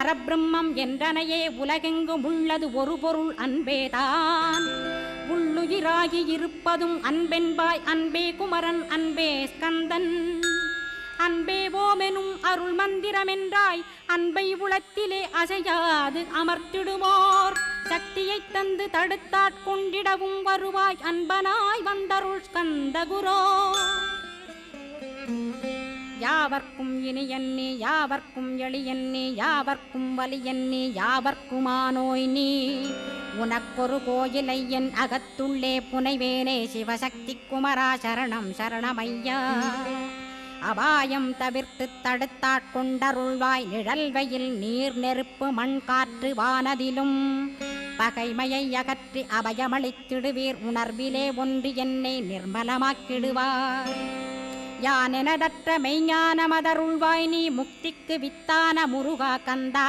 பரபிரம்மம் என்றனையே உலகெங்கும் உள்ளது ஒரு பொருள் அன்பேதான். உள்ளுயிராகி இருப்பதும் அன்பென்பாய் அன்பே குமரன் அன்பே ஸ்கந்தன். அன்பே ஓமெனும் அருள் மந்திரமென்றாய் அன்பை உளத்திலே அசையாது அமர்த்திடுமோர் சக்தியைத் தந்து தடுத்தாட்கொண்டிடவும் வருவாய் அன்பனாய் வந்தருள் ஸ்கந்தகுரோ. யாவர்க்கும் இனியன்னே யாவர்க்கும் எளியன்னே யாவர்க்கும் வலியன்னே யாவர்க்குமானோய் நீ. உனக்கொரு கோயிலை என் அகத்துள்ளே புனைவேனே சிவசக்தி குமரா சரணம் சரணமையா. அபாயம் தவிர்த்து தடுத்தாட்கொண்டருள்வாய் நிழல் வெயில் நீர் நெருப்பு மண் காற்று வானதிலும். பகைமையை அகற்றி அபயமளித்திடுவீர் உணர்விலே ஒன்று என்னை நிர்மலமாக்கிடுவார். யானெனதற்ற மெய்ஞானமதருள்வாய் நீ முக்திக்கு வித்தான முருகா கந்தா.